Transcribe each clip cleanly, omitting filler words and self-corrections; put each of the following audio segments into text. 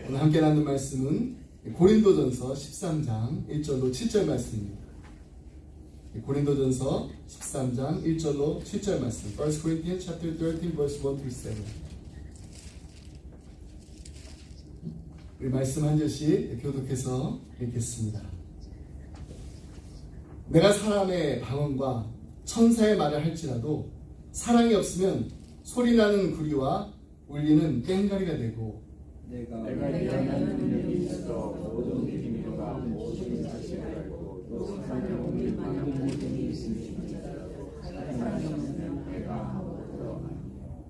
오늘 함께 나눈 말씀은 고린도전서 13장 1절로 7절 말씀입니다. 고린도전서 13장 1절로 7절 말씀. 1 Corinthians chapter 13 verse 1 through 7. 우리 말씀 한 절씩 교독해서 읽겠습니다. 내가 사람의 방언과 천사의 말을 할지라도 사랑이 없으면 소리나는 구리와 울리는 꽹과리가 되고 내가 예언하는 능력이 있어 모든 비밀과 모든 사실을 알고 또 세상에 옮길 만한 모든 일이 있으니 사랑이 없으면 내가 아무것도 아니요.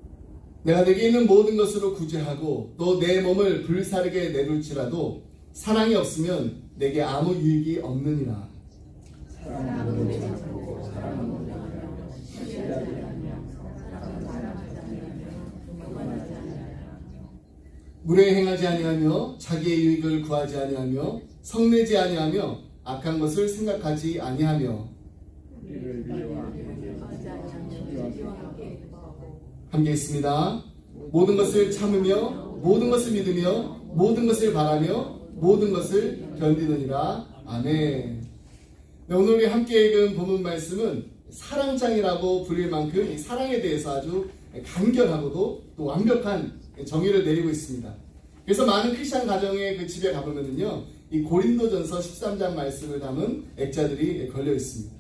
내가 내게 있는 모든 것으로 구제하고 또 내 몸을 불사르게 내둘지라도 사랑이 없으면 내게 아무 유익이 없느니라. 사랑은 오래 참고 사랑은 오래 하며 시기하지 아니하며 사랑하지 아니하며 교만하지 아니하며 무례 행하지 아니하며 자기의 유익을 구하지 아니하며 성내지 아니하며 악한 것을 생각하지 아니하며 우리를 미워하게 함께 있습니다. 모든 것을 참으며 모든 것을 믿으며 모든 것을 바라며 모든 것을 견디느니라. 아멘. 네, 오늘 우리 함께 읽은 본문 말씀은 사랑장이라고 불릴 만큼 이 사랑에 대해서 아주 간결하고도 또 완벽한 정의를 내리고 있습니다. 그래서 많은 크리스찬 가정의 그 집에 가보면은요, 이 고린도전서 13장 말씀을 담은 액자들이 걸려 있습니다.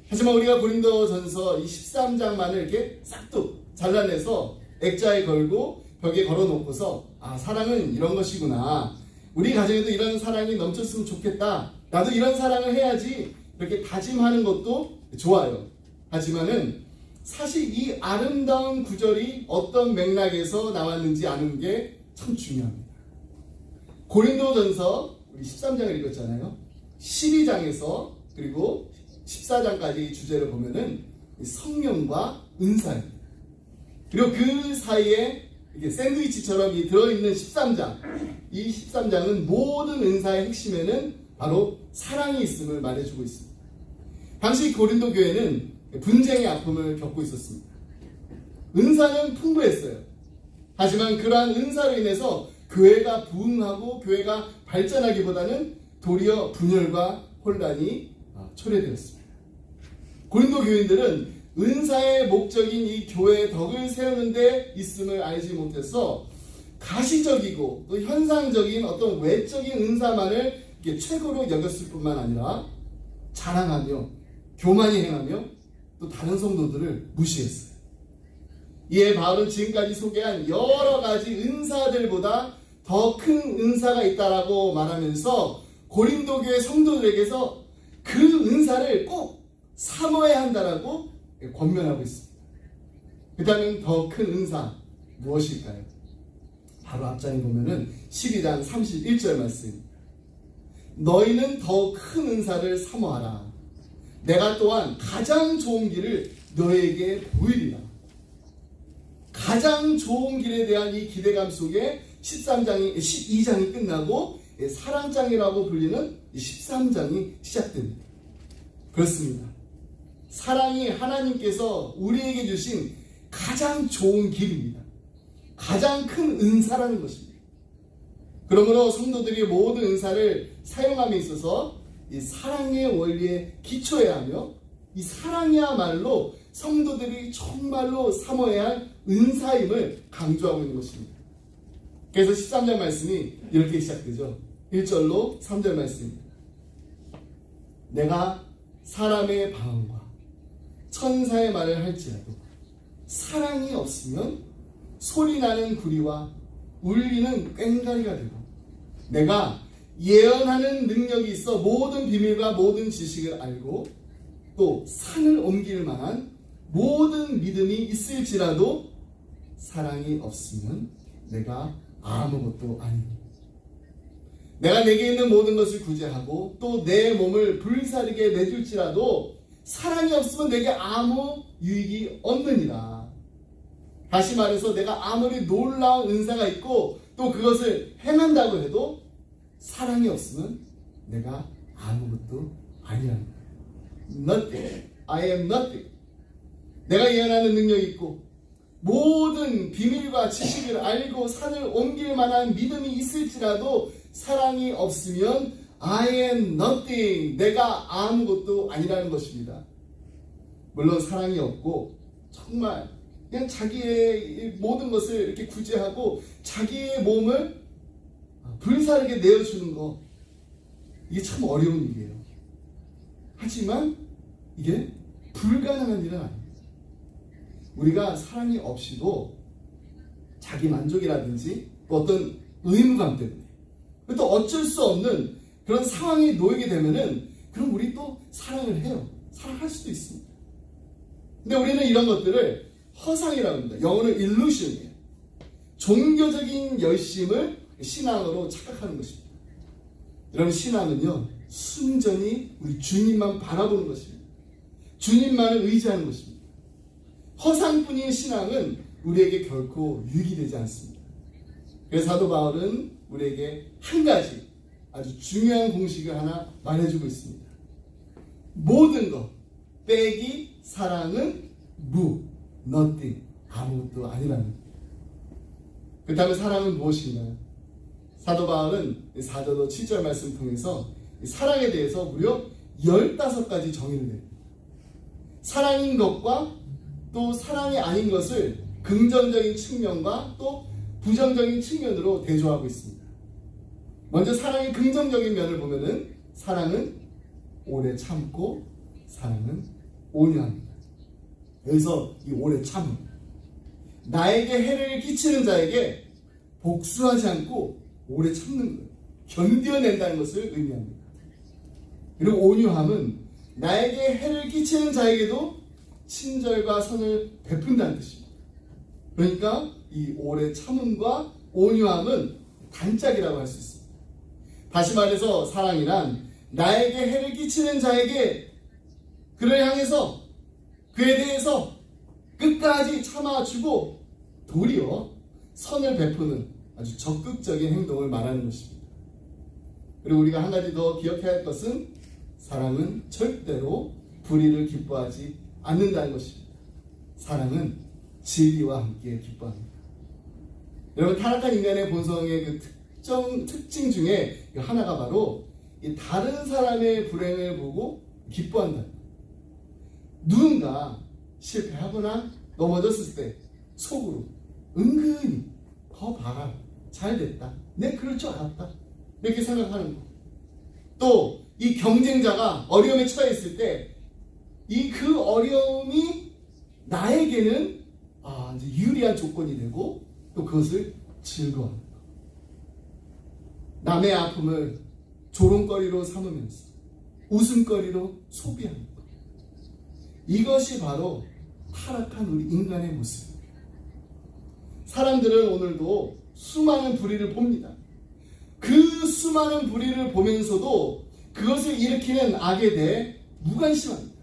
하지만 우리가 고린도전서 이 13장만을 이렇게 싹둑 잘라내서 액자에 걸고 벽에 걸어놓고서 아, 사랑은 이런 것이구나. 우리 가정에도 이런 사랑이 넘쳤으면 좋겠다. 나도 이런 사랑을 해야지. 이렇게 다짐하는 것도 좋아요. 하지만은 사실 이 아름다운 구절이 어떤 맥락에서 나왔는지 아는 게 참 중요합니다. 고린도전서 우리 13장을 읽었잖아요. 12장에서 그리고 14장까지 주제를 보면은 성령과 은사입니다. 그리고 그 사이에 이게 샌드위치처럼 들어있는 13장, 이 13장은 모든 은사의 핵심에는 바로 사랑이 있음을 말해주고 있습니다. 당시 고린도 교회는 분쟁의 아픔을 겪고 있었습니다. 은사는 풍부했어요. 하지만 그러한 은사로 인해서 교회가 부흥하고 교회가 발전하기보다는 도리어 분열과 혼란이 초래되었습니다. 고린도 교인들은 은사의 목적인 이 교회의 덕을 세우는 데 있음을 알지 못해서 가시적이고 또 현상적인 어떤 외적인 은사만을 최고로 여겼을 뿐만 아니라 자랑하며 교만히 행하며 또 다른 성도들을 무시했어요. 이에 바울은 지금까지 소개한 여러 가지 은사들보다 더 큰 은사가 있다라고 말하면서 고린도 교회 성도들에게서 그 은사를 꼭 사모해야 한다라고 권면하고 있습니다. 그렇다면 더 큰 은사 무엇일까요? 바로 앞장에 보면은 12장 31절 말씀. 너희는 더 큰 은사를 사모하라. 내가 또한 가장 좋은 길을 너에게 보이리라. 가장 좋은 길에 대한 이 기대감 속에 12장이 끝나고 사랑장이라고 불리는 13장이 시작됩니다. 그렇습니다. 사랑이 하나님께서 우리에게 주신 가장 좋은 길입니다. 가장 큰 은사라는 것입니다. 그러므로 성도들이 모든 은사를 사용함에 있어서 이 사랑의 원리에 기초해야 하며 이 사랑이야말로 성도들이 정말로 사모해야 할 은사임을 강조하고 있는 것입니다. 그래서 13장 말씀이 이렇게 시작되죠. 1절로 3절 말씀입니다. 내가 사람의 방언과 천사의 말을 할지라도 사랑이 없으면 소리나는 구리와 울리는 꽹과리가 되고 내가 예언하는 능력이 있어 모든 비밀과 모든 지식을 알고 또 산을 옮길 만한 모든 믿음이 있을지라도 사랑이 없으면 내가 아무것도 아니니 내가 내게 있는 모든 것을 구제하고 또 내 몸을 불사르게 내줄지라도 사랑이 없으면 내게 아무 유익이 없느니라. 다시 말해서 내가 아무리 놀라운 은사가 있고 또 그것을 행한다고 해도 사랑이 없으면 내가 아무것도 아니라는 거예요. Nothing. I am nothing. 내가 예언하는 능력이 있고 모든 비밀과 지식을 알고 산을 옮길 만한 믿음이 있을지라도 사랑이 없으면 I am nothing. 내가 아무것도 아니라는 것입니다. 물론 사랑이 없고 정말 그냥 자기의 모든 것을 이렇게 구제하고 자기의 몸을 불사르게 내어주는 거, 이게 참 어려운 일이에요. 하지만 이게 불가능한 일은 아닙니다. 우리가 사랑이 없이도 자기 만족이라든지 또 어떤 의무감 때문에 또 어쩔 수 없는 그런 상황에 놓이게 되면은 그럼 우리 또 사랑을 해요. 사랑할 수도 있습니다. 근데 우리는 이런 것들을 허상이라고 합니다. 영어는 illusion이에요. 종교적인 열심을 신앙으로 착각하는 것입니다. 여러분, 신앙은요, 순전히 우리 주님만 바라보는 것입니다. 주님만을 의지하는 것입니다. 허상뿐인 신앙은 우리에게 결코 유익이 되지 않습니다. 그래서 사도 바울은 우리에게 한 가지 아주 중요한 공식을 하나 말해주고 있습니다. 모든 것 빼기 사랑은 nothing, 아무것도 아니라는 거예요. 그렇다면 사랑은 무엇인가요? 사도 바울은 4절로 7절 말씀 통해서 사랑에 대해서 무려 15가지 정의를 내요. 사랑인 것과 또 사랑이 아닌 것을 긍정적인 측면과 또 부정적인 측면으로 대조하고 있습니다. 먼저 사랑의 긍정적인 면을 보면은 사랑은 오래 참고 사랑은 온유합니다. 여기서 이 오래 참음, 나에게 해를 끼치는 자에게 복수하지 않고 오래 참는 거예요. 견뎌낸다는 것을 의미합니다. 그리고 온유함은 나에게 해를 끼치는 자에게도 친절과 선을 베푼다는 뜻입니다. 그러니까 이 오래 참음과 온유함은 단짝이라고 할 수 있습니다. 다시 말해서 사랑이란 나에게 해를 끼치는 자에게 그를 향해서 그에 대해서 끝까지 참아주고 도리어 선을 베푸는 아주 적극적인 행동을 말하는 것입니다. 그리고 우리가 한 가지 더 기억해야 할 것은 사랑은 절대로 불의를 기뻐하지 않는다는 것입니다. 사랑은 진리와 함께 기뻐합니다. 여러분, 타락한 인간의 본성의 그 특징 중에 하나가 바로 이 다른 사람의 불행을 보고 기뻐한다. 누군가 실패하거나 넘어졌을 때 속으로 은근히 더 봐라, 잘 됐다, 내 그럴 줄 알았다, 이렇게 생각하는 거. 또 이 경쟁자가 어려움에 처해 있을 때 이 그 어려움이 나에게는 이제 유리한 조건이 되고 또 그것을 즐거워하는 거. 남의 아픔을 조롱거리로 삼으면서 웃음거리로 소비하는 것. 이것이 바로 타락한 우리 인간의 모습입니다. 사람들은 오늘도 수많은 불의를 봅니다. 그 수많은 불의를 보면서도 그것을 일으키는 악에 대해 무관심합니다.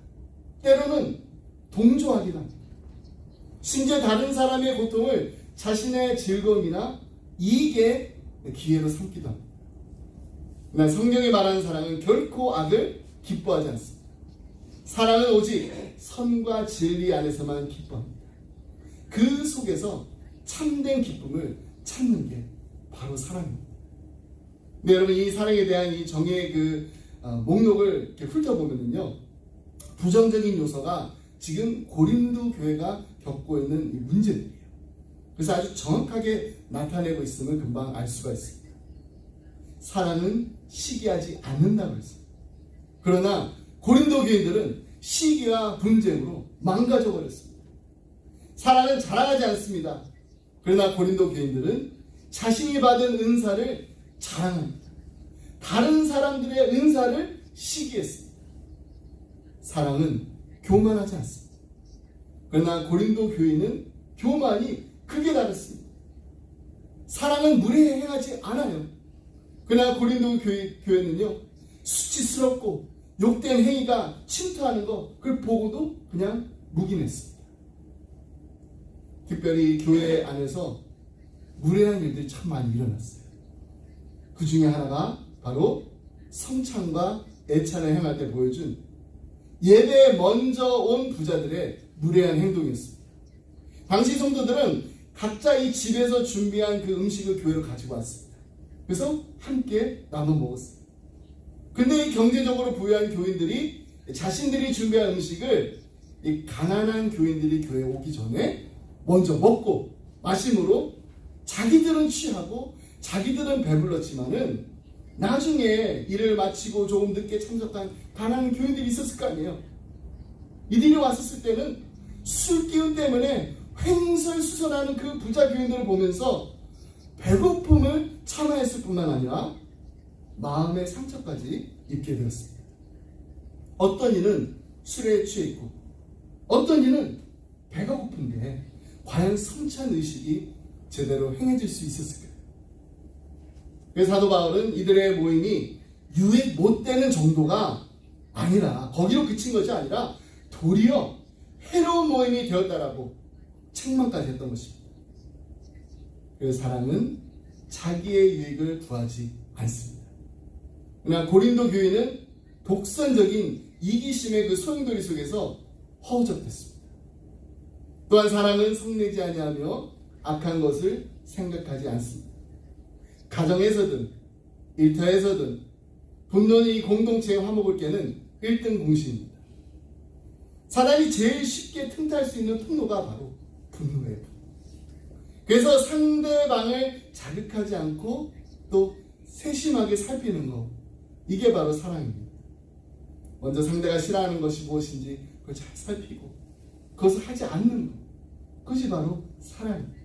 때로는 동조하기도 합니다. 심지어 다른 사람의 고통을 자신의 즐거움이나 이익의 기회로 삼기도 합니다. 그러나 성경이 말하는 사랑은 결코 악을 기뻐하지 않습니다. 사랑은 오직 선과 진리 안에서만 기뻐합니다. 그 속에서 참된 기쁨을 찾는 게 바로 사랑입니다. 네, 여러분, 이 사랑에 대한 이 정의의 목록을 이렇게 훑어보면요, 부정적인 요소가 지금 고린도 교회가 겪고 있는 이 문제들이에요. 그래서 아주 정확하게 나타내고 있음을 금방 알 수가 있습니다. 사랑은 시기하지 않는다고 했어요. 그러나 고린도 교인들은 시기와 분쟁으로 망가져 버렸습니다. 사랑은 자랑하지 않습니다. 그러나 고린도 교인들은 자신이 받은 은사를 자랑합니다. 다른 사람들의 은사를 시기했습니다. 사랑은 교만하지 않습니다. 그러나 고린도 교인은 교만이 크게 다릅니다. 사랑은 무례에 행하지 않아요. 그러나 고린도 교회는요, 수치스럽고 욕된 행위가 침투하는 거, 그걸 보고도 그냥 묵인했습니다. 특별히 교회 안에서 무례한 일들이 참 많이 일어났어요. 그 중에 하나가 바로 성찬과 애찬을 행할 때 보여준 예배에 먼저 온 부자들의 무례한 행동이었습니다. 당시 성도들은 각자 이 집에서 준비한 그 음식을 교회로 가지고 왔습니다. 그래서 함께 나눠 먹었어요. 근데 이 경제적으로 부유한 교인들이 자신들이 준비한 음식을 이 가난한 교인들이 교회에 오기 전에 먼저 먹고 마심으로 자기들은 취하고 자기들은 배불렀지만은 나중에 일을 마치고 조금 늦게 참석한 가난한 교인들이 있었을 거 아니에요. 이들이 왔었을 때는 술 기운 때문에 횡설수설하는 그 부자 교인들을 보면서 배고픔을 참아했을 뿐만 아니라 마음의 상처까지 입게 되었습니다. 어떤 이는 술에 취해 있고 어떤 이는 배가 고픈데 과연 성찬 의식이 제대로 행해질 수 있었을까요? 그래서 사도 바울은 이들의 모임이 유익 못 되는 정도가 아니라 거기로 그친 것이 아니라 도리어 해로운 모임이 되었다라고 책망까지 했던 것입니다. 그래서 사랑은 자기의 유익을 구하지 않습니다. 그러나 고린도 교회는 독선적인 이기심의 그 소용돌이 속에서 허우적댔습니다. 또한 사랑은 성내지 아니하며 악한 것을 생각하지 않습니다. 가정에서든 일터에서든 분노는 이 공동체의 화목을 깨는 1등 공신입니다. 사람이 제일 쉽게 틈탈 수 있는 통로가 바로 분노예요. 그래서 상대방을 자극하지 않고 또 세심하게 살피는 것, 이게 바로 사랑입니다. 먼저 상대가 싫어하는 것이 무엇인지 그걸 잘 살피고 그것을 하지 않는 것, 그것이 바로 사랑입니다.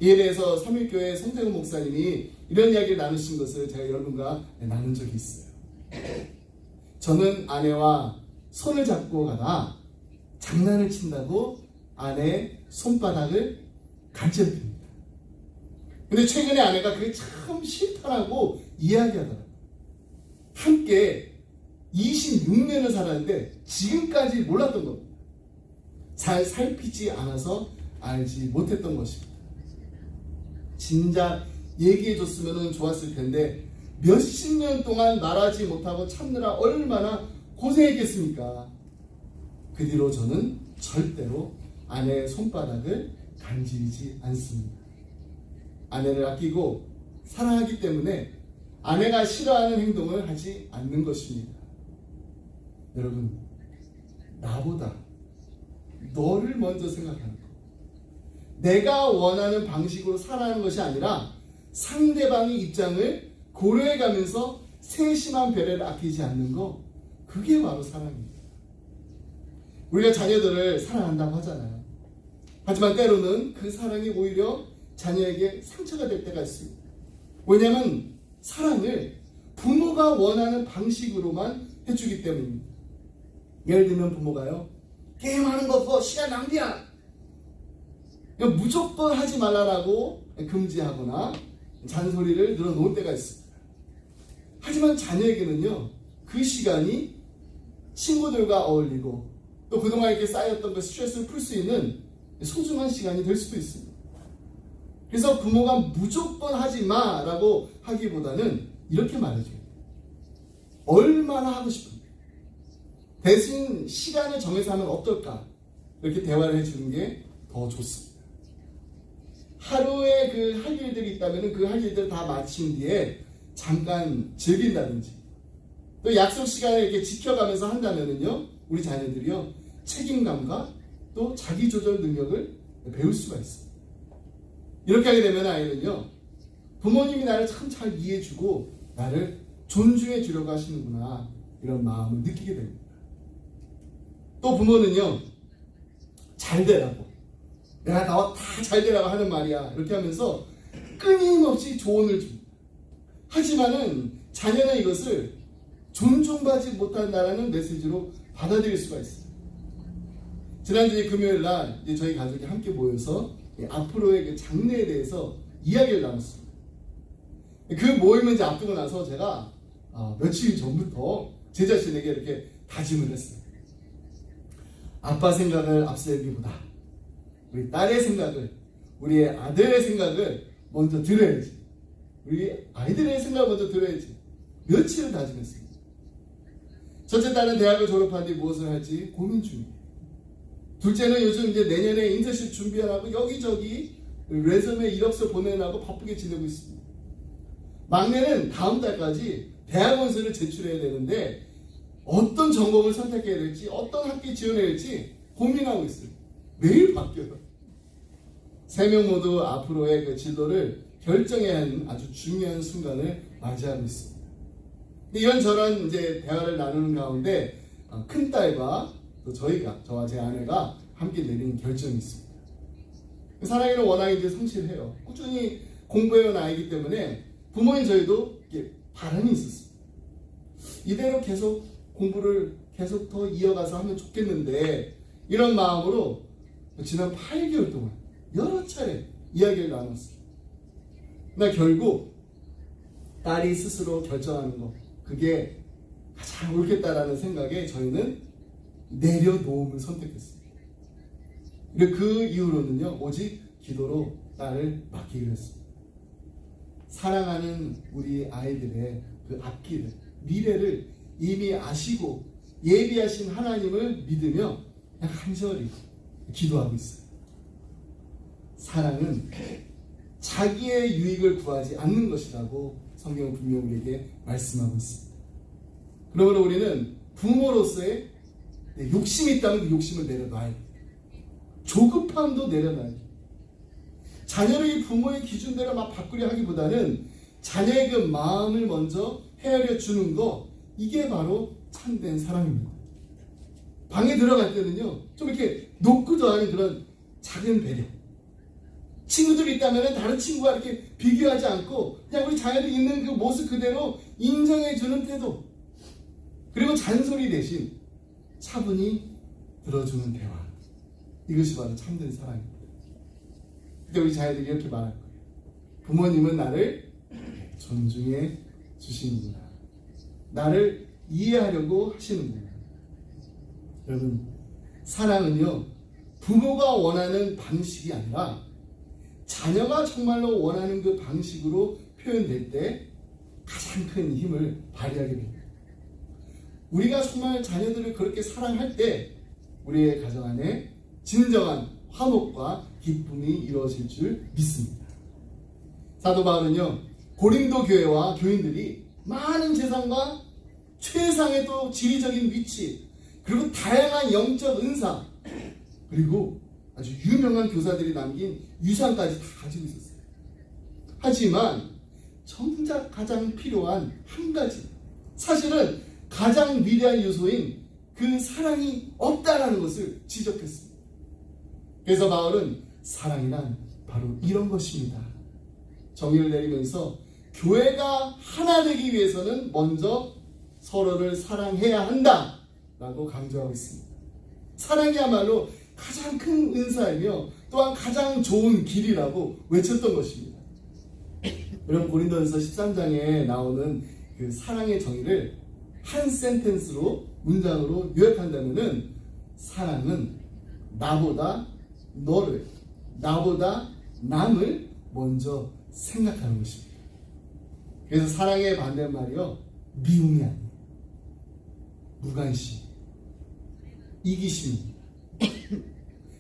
이에 대해서 삼일교회 성태근 목사님이 이런 이야기를 나누신 것을 제가 여러분과 나눈 적이 있어요. 저는 아내와 손을 잡고 가다 장난을 친다고 아내의 손바닥을 간지럽힙니다. 근데 최근에 아내가 그게 참 싫다라고 이야기하더라고요. 함께 26년을 살았는데 지금까지 몰랐던 겁니다. 잘 살피지 않아서 알지 못했던 것입니다. 진작 얘기해줬으면 좋았을 텐데 몇십 년 동안 말하지 못하고 참느라 얼마나 고생했겠습니까? 그 뒤로 저는 절대로 아내의 손바닥을 간지리지 않습니다. 아내를 아끼고 사랑하기 때문에 아내가 싫어하는 행동을 하지 않는 것입니다. 여러분, 나보다 너를 먼저 생각하는 것, 내가 원하는 방식으로 살아가는 것이 아니라 상대방의 입장을 고려해가면서 세심한 배려를 아끼지 않는 것, 그게 바로 사랑입니다. 우리가 자녀들을 사랑한다고 하잖아요. 하지만 때로는 그 사랑이 오히려 자녀에게 상처가 될 때가 있습니다. 왜냐하면 사랑을 부모가 원하는 방식으로만 해주기 때문입니다. 예를 들면 부모가요, 게임하는 거 그거 시간 낭비야, 무조건 하지 말라라고 금지하거나 잔소리를 늘어놓을 때가 있습니다. 하지만 자녀에게는요, 그 시간이 친구들과 어울리고 또 그동안 이렇게 쌓였던 그 스트레스를 풀 수 있는 소중한 시간이 될 수도 있습니다. 그래서 부모가 무조건 하지 마라고 하기보다는 이렇게 말해줘요. 얼마나 하고 싶은데 대신 시간을 정해서 하면 어떨까? 이렇게 대화를 해주는 게 더 좋습니다. 하루에 그 할 일들이 있다면 그 할 일들 다 마친 뒤에 잠깐 즐긴다든지 또 약속 시간을 이렇게 지켜가면서 한다면요, 우리 자녀들이요, 책임감과 또 자기조절 능력을 배울 수가 있습니다. 이렇게 하게 되면 아이는요, 부모님이 나를 참 잘 이해해주고 나를 존중해 주려고 하시는구나, 이런 마음을 느끼게 됩니다. 또 부모는요, 잘 되라고, 내가 나와 다 잘 되라고 하는 말이야, 이렇게 하면서 끊임없이 조언을 줍니다. 하지만은 자녀는 이것을 존중받지 못한다라는 메시지로 받아들일 수가 있어요. 지난주 금요일 날 저희 가족이 함께 모여서 앞으로의 그 장래에 대해서 이야기를 나눴습니다. 그 모임을 이제 앞두고 나서 제가 며칠 전부터 제 자신에게 이렇게 다짐을 했어요. 아빠 생각을 앞세우기보다 우리 딸의 생각을, 우리의 아들의 생각을 먼저 들어야지. 우리 아이들의 생각을 먼저 들어야지. 며칠을 다짐했습니다. 첫째 딸은 대학을 졸업한 뒤 무엇을 할지 고민 중이에요. 둘째는 요즘 이제 내년에 인턴십 준비하라고 여기저기 레즈메 이력서 보내라고 바쁘게 지내고 있습니다. 막내는 다음 달까지 대학원서를 제출해야 되는데 어떤 전공을 선택해야 될지 어떤 학교에 지원해야 될지 고민하고 있어요. 매일 바뀌어요. 세 명 모두 앞으로의 그 진로를 결정해야 하는 아주 중요한 순간을 맞이하고 있습니다. 이런저런 이제 대화를 나누는 가운데 큰딸과 또 저와 제 아내가 함께 내린 결정이 있습니다. 사랑이는 워낙 이제 성실해요. 꾸준히 공부해온 아이기 때문에 부모인 저희도 이렇게 바람이 있었습니다. 이대로 계속 공부를 계속 더 이어가서 하면 좋겠는데 이런 마음으로 지난 8개월 동안 여러 차례 이야기를 나눴습니다. 그러나 결국 딸이 스스로 결정하는 거 그게 가장 옳겠다라는 생각에 저희는 내려놓음을 선택했습니다. 그리고 그 이후로는요 오직 기도로 딸을 맡기기로 했습니다. 사랑하는 우리 아이들의 그 앞길을 미래를 이미 아시고 예비하신 하나님을 믿으며 그냥 간절히 기도하고 있어요. 사랑은 자기의 유익을 구하지 않는 것이라고 성경은 분명히 우리에게 말씀하고 있습니다. 그러므로 우리는 부모로서의 욕심이 있다면 그 욕심을 내려놔야 돼요. 조급함도 내려놔야 돼요. 자녀를 이 부모의 기준대로 막 바꾸려 하기보다는 자녀의 그 마음을 먼저 헤아려 주는 거 이게 바로 참된 사랑입니다. 방에 들어갈 때는요 좀 이렇게 놓고도 하는 그런 작은 배려. 친구들이 있다면 다른 친구와 이렇게 비교하지 않고 그냥 우리 자녀들이 있는 그 모습 그대로 인정해주는 태도. 그리고 잔소리 대신 차분히 들어주는 대화. 이것이 바로 참된 사랑입니다. 그때 우리 자녀들이 이렇게 말할 거예요. 부모님은 나를 존중해 주시는구나. 나를 이해하려고 하시는구나. 여러분, 사랑은요 부모가 원하는 방식이 아니라 자녀가 정말로 원하는 그 방식으로 표현될 때 가장 큰 힘을 발휘하게 됩니다. 우리가 정말 자녀들을 그렇게 사랑할 때 우리의 가정 안에 진정한 화목과 기쁨이 이루어질 줄 믿습니다. 사도 바울은요 고린도 교회와 교인들이 많은 재산과 최상의 또 지리적인 위치 그리고 다양한 영적 은사 그리고 아주 유명한 교사들이 남긴 유산까지 다 가지고 있었어요. 하지만 정작 가장 필요한 한 가지 사실은 가장 위대한 요소인 그 사랑이 없다라는 것을 지적했습니다. 그래서 바울은 사랑이란 바로 이런 것입니다. 정의를 내리면서 교회가 하나 되기 위해서는 먼저 서로를 사랑해야 한다라고 강조하고 있습니다. 사랑이야말로 가장 큰 은사이며 또한 가장 좋은 길이라고 외쳤던 것입니다. 여러분 고린도전서 13장에 나오는 그 사랑의 정의를 한 센텐스로 문장으로 요약한다면은 사랑은 나보다 너를 나보다 남을 먼저 생각하는 것입니다. 그래서 사랑의 반대말이요 미움이 아니에요. 무관심, 이기심입니다.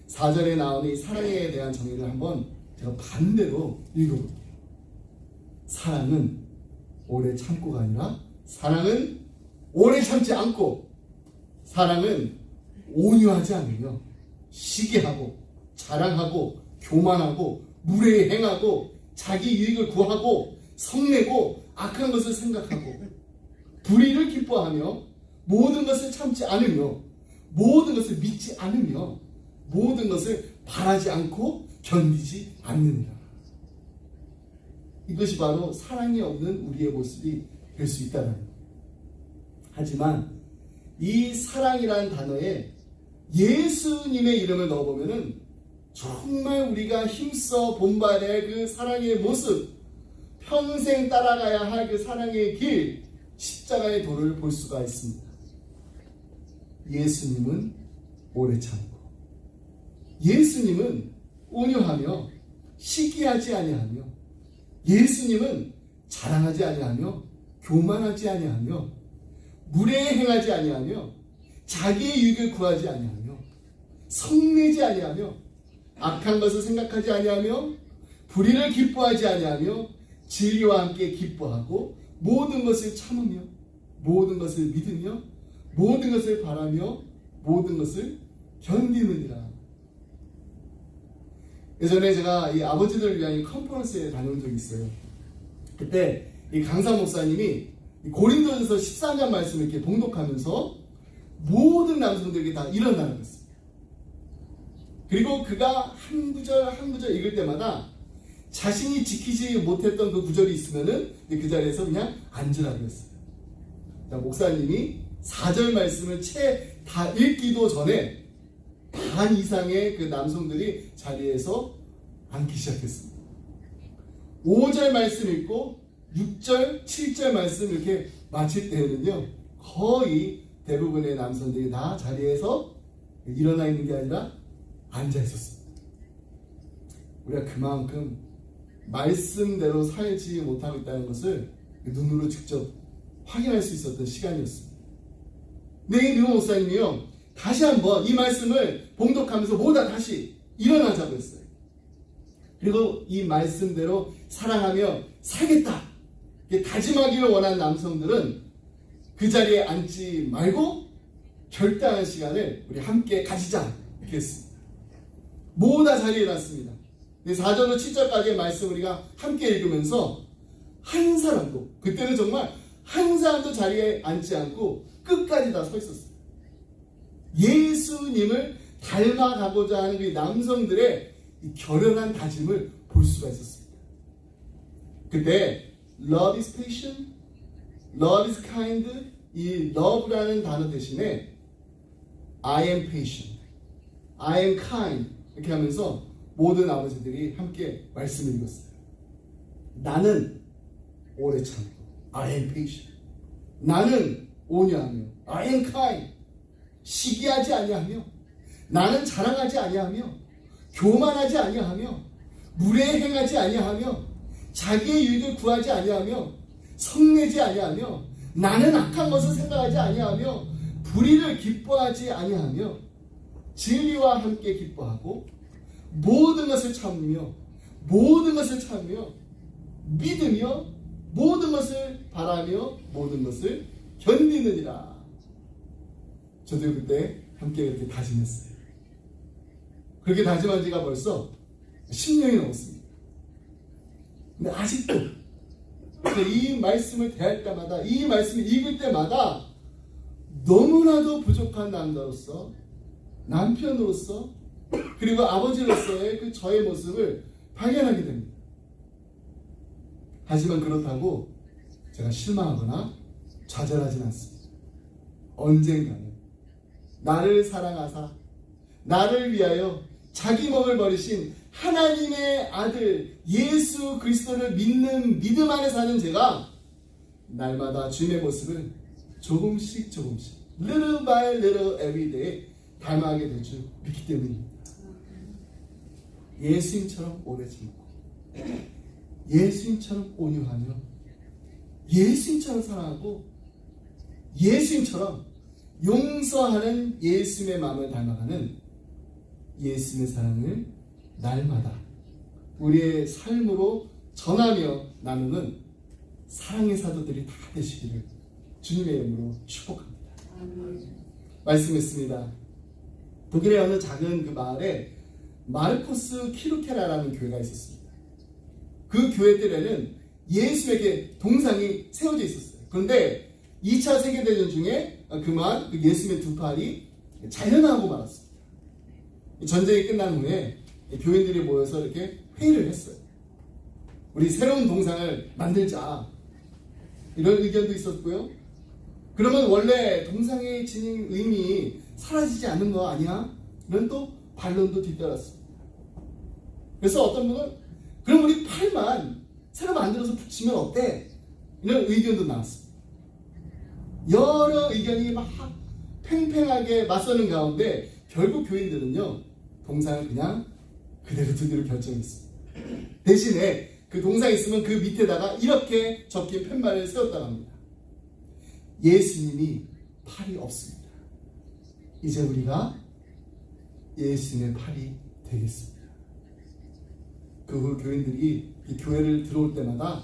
4절에 나오는 이 사랑에 대한 정의를 한번 제가 반대로 읽어볼게요. 사랑은 오래 참고가 아니라 사랑은 오래 참지 않고 사랑은 온유하지 않으며 시기하고 자랑하고 교만하고 무례히 행하고 자기 유익을 구하고 성내고 악한 것을 생각하고 불의를 기뻐하며 모든 것을 참지 않으며 모든 것을 믿지 않으며 모든 것을 바라지 않고 견디지 않느니라. 이것이 바로 사랑이 없는 우리의 모습이 될 수 있다는 거예요. 하지만 이 사랑이라는 단어에 예수님의 이름을 넣어보면은 정말 우리가 힘써 본받아야 할 그 사랑의 모습, 평생 따라가야 할 그 사랑의 길, 십자가의 도를 볼 수가 있습니다. 예수님은 오래 참고, 예수님은 온유하며 시기하지 아니하며, 예수님은 자랑하지 아니하며 교만하지 아니하며 무례히 행하지 아니하며 자기의 유익을 구하지 아니하며 성내지 아니하며 악한 것을 생각하지 아니하며 불의를 기뻐하지 아니하며 진리와 함께 기뻐하고 모든 것을 참으며 모든 것을 믿으며 모든 것을 바라며 모든 것을 견디느니라. 예전에 제가 이 아버지들을 위한 컨퍼런스에 다녀온 적이 있어요. 그때 이 강사 목사님이 고린도전서 13장 말씀을 이렇게 봉독하면서 모든 남성들에게 다 일어나라고 했어요. 그리고 그가 한 구절 한 구절 읽을 때마다 자신이 지키지 못했던 그 구절이 있으면은 그 자리에서 그냥 앉으라고 했어요. 목사님이 4절 말씀을 채 다 읽기도 전에 반 이상의 그 남성들이 자리에서 앉기 시작했습니다. 5절 말씀 읽고 6절, 7절 말씀 이렇게 마칠 때는요, 거의 대부분의 남성들이 다 자리에서 일어나 있는 게 아니라 앉아 있었습니다. 우리가 그만큼 말씀대로 살지 못하고 있다는 것을 눈으로 직접 확인할 수 있었던 시간이었습니다. 네, 류 목사님이요, 다시 한번 이 말씀을 봉독하면서 모두 다시 일어나자고 했어요. 그리고 이 말씀대로 사랑하며 살겠다 다짐하기를 원하는 남성들은 그 자리에 앉지 말고 결단하는 시간을 우리 함께 가지자 이렇게 했습니다. 모두 다 자리에 났습니다. 4절로 7절까지의 말씀 우리가 함께 읽으면서 한 사람도, 그때는 정말 한 사람도 자리에 앉지 않고 끝까지 다 서 있었어요. 예수님을 닮아가고자 하는 이 남성들의 이 결연한 다짐을 볼 수가 있었습니다. 그때 love is patient, love is kind, 이 love라는 단어 대신에 I am patient, I am kind 이렇게 하면서 모든 아버지들이 함께 말씀을 읽었어요. 나는 오래 참고 I am patient, 나는 온유하며 I am kind, 시기하지 아니하며 나는 자랑하지 아니하며 교만하지 아니하며 무례 행하지 아니하며 자기의 유익을 구하지 아니하며 성내지 아니하며 나는 악한 것을 생각하지 아니하며 불의를 기뻐하지 아니하며 진리와 함께 기뻐하고 모든 것을 참으며 모든 것을 참으며 믿으며 모든 것을 바라며 모든 것을 견디느니라. 저도 그때 함께 이렇게 다짐했어요. 그렇게 다짐한 지가 벌써 10년이 넘었습니다. 근데 아직도 이 말씀을 대할 때마다, 이 말씀을 읽을 때마다 너무나도 부족한 남자로서, 남편으로서, 그리고 아버지로서의 그 저의 모습을 발견하게 됩니다. 하지만 그렇다고 제가 실망하거나 좌절하진 않습니다. 언젠가는 나를 사랑하사 나를 위하여 자기 몸을 버리신 하나님의 아들 예수 그리스도를 믿는 믿음 안에 사는 제가 날마다 주님의 모습을 조금씩 little by little every day 닮아가게 될 줄 믿기 때문입니다. 예수님처럼 오래 참고 예수님처럼 온유하며 예수님처럼 사랑하고 예수님처럼 용서하는 예수님의 마음을 닮아가는 예수님의 사랑을 날마다 우리의 삶으로 전하며 나누는 사랑의 사도들이 다 되시기를 주님의 이름으로 축복합니다. 말씀했습니다. 독일의 어느 작은 그 마을에 마르코스 키루케라라는 교회가 있었습니다. 그 교회 때에는 예수에게 동상이 세워져 있었어요. 그런데 2차 세계대전 중에 그만 예수님의 두 팔이 잘려나가고 말았습니다. 전쟁이 끝난 후에 교인들이 모여서 이렇게 회의를 했어요. 우리 새로운 동상을 만들자, 이런 의견도 있었고요. 그러면 원래 동상의 지닌 의미 사라지지 않는 거 아니야? 이런 또 반론도 뒤따랐습니다. 그래서 어떤 분은 그럼 우리 팔만 새로 만들어서 붙이면 어때? 이런 의견도 나왔습니다. 여러 의견이 막 팽팽하게 맞서는 가운데 결국 교인들은요, 동상을 그냥 그대로 두기로 결정했습니다. 대신에 그 동상이 있으면 그 밑에다가 이렇게 적힌 팻말을 세웠다고 합니다. 예수님이 팔이 없습니다. 이제 우리가 예수님의 팔이 되겠습니다. 그 후 교인들이 이 교회를 들어올 때마다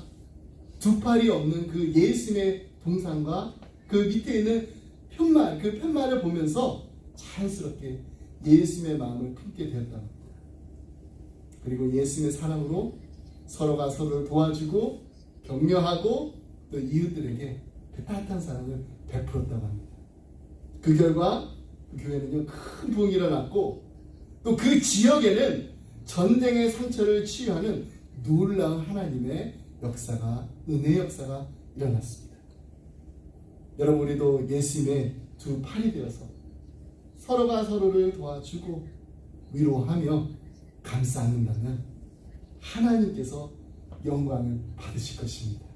두 팔이 없는 그 예수님의 동상과 그 밑에 있는 편말, 그 편말을 보면서 자연스럽게 예수님의 마음을 품게 되었다고 합니다. 그리고 예수님의 사랑으로 서로가 서로를 도와주고 격려하고 또 이웃들에게 그 따뜻한 사랑을 베풀었다고 합니다. 그 결과 그 교회는요, 큰 부흥이 일어났고 또 그 지역에는 전쟁의 상처를 치유하는 놀라운 하나님의 역사가, 은혜의 역사가 일어났습니다. 여러분, 우리도 예수님의 두 팔이 되어서 서로가 서로를 도와주고 위로하며 감싸 안는다면 하나님께서 영광을 받으실 것입니다.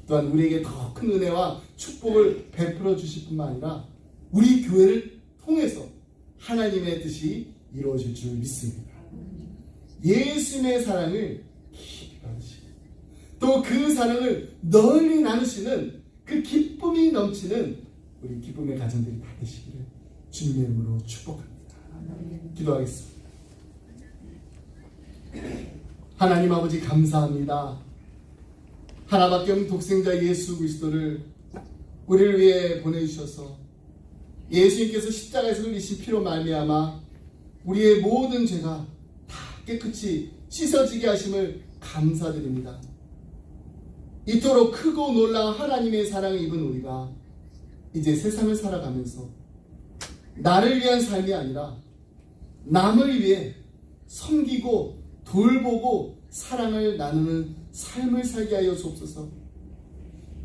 또한 우리에게 더 큰 은혜와 축복을 베풀어 주실 뿐만 아니라 우리 교회를 통해서 하나님의 뜻이 이루어질 줄 믿습니다. 예수님의 사랑을 깊이 받으시고 또 그 사랑을 널리 나누시는 그 기쁨이 넘치는 우리 기쁨의 가정들이 다 되시기를 주님의 이름으로 축복합니다. 기도하겠습니다. 하나님 아버지, 감사합니다. 하나밖에 없는 독생자 예수 그리스도를 우리를 위해 보내주셔서 예수님께서 십자가에서 흘리신 피로 말미암아 우리의 모든 죄가 다 깨끗이 씻어지게 하심을 감사드립니다. 이토록 크고 놀라운 하나님의 사랑을 입은 우리가 이제 세상을 살아가면서 나를 위한 삶이 아니라 남을 위해 섬기고 돌보고 사랑을 나누는 삶을 살게 하여 주옵소서.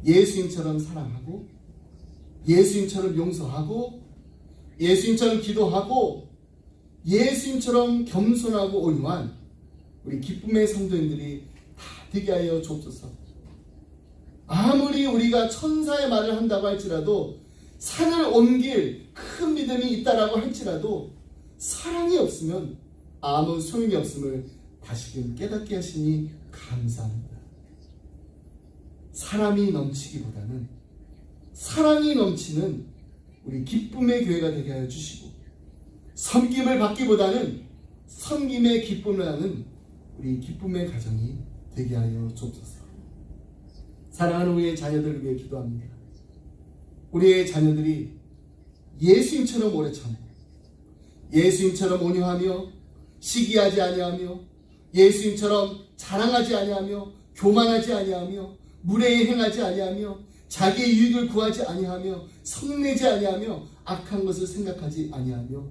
예수님처럼 사랑하고 예수님처럼 용서하고 예수님처럼 기도하고 예수님처럼 겸손하고 온유한 우리 기쁨의 성도님들이 다 되게 하여 주옵소서. 아무리 우리가 천사의 말을 한다고 할지라도 산을 옮길 큰 믿음이 있다라고 할지라도 사랑이 없으면 아무 소용이 없음을 다시금 깨닫게 하시니 감사합니다. 사람이 넘치기보다는 사랑이 넘치는 우리 기쁨의 교회가 되게 하여 주시고 섬김을 받기보다는 섬김의 기쁨을 하는 우리 기쁨의 가정이 되게 하여 주옵소서. 사랑하는 우리의 자녀들을 위해 기도합니다. 우리의 자녀들이 예수님처럼 오래 참고 예수님처럼 온유하며 시기하지 아니하며 예수님처럼 자랑하지 아니하며 교만하지 아니하며 무례히 행하지 아니하며 자기의 이익을 구하지 아니하며 성내지 아니하며 악한 것을 생각하지 아니하며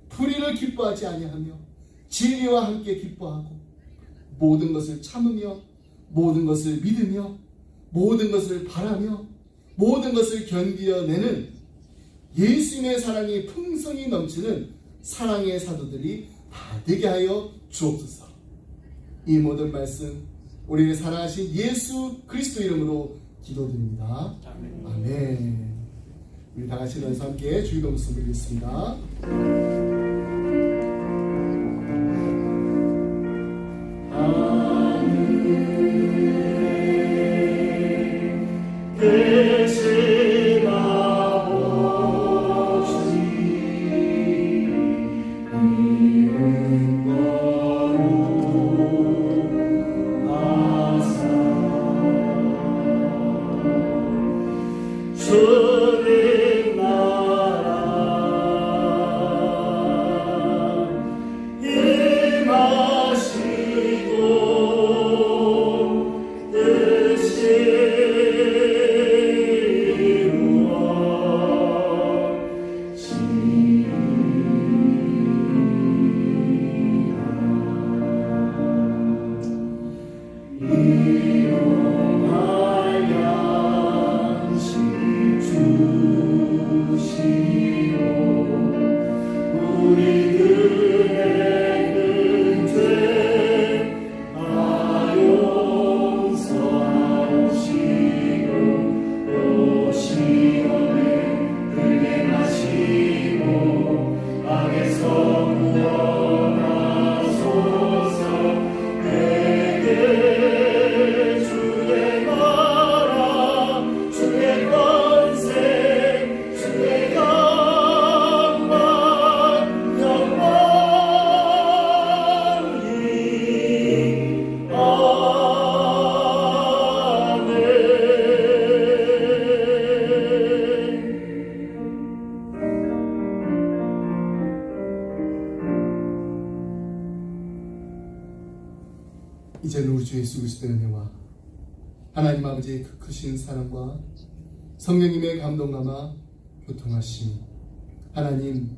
불의를 기뻐하지 아니하며 진리와 함께 기뻐하고 모든 것을 참으며 모든 것을 믿으며 모든 것을 바라며 모든 것을 견디어내는 예수님의 사랑이 풍성히 넘치는 사랑의 사도들이 다 되게 하여 주옵소서. 이 모든 말씀 우리를 사랑하신 예수 그리스도 이름으로 기도드립니다. 아멘. 우리 다 같이 연서 함께 주기도 말씀 드리겠습니다. 이제는 우리 주 예수 그리스도의 은혜와 하나님 아버지의 그 크신 사랑과 성령님의 감동감화 교통하심, 하나님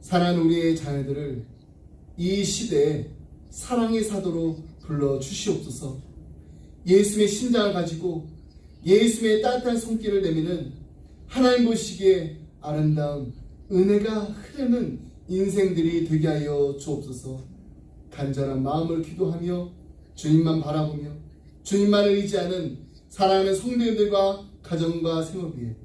사랑하는 우리의 자녀들을 이 시대에 사랑의 사도로 불러주시옵소서. 예수의 심장을 가지고 예수의 따뜻한 손길을 내미는 하나님 보시기에 아름다운 은혜가 흐르는 인생들이 되게 하여 주옵소서. 간절한 마음을 기도하며 주님만 바라보며 주님만을 의지하는 사랑하는 성도들과 가정과 생업 위에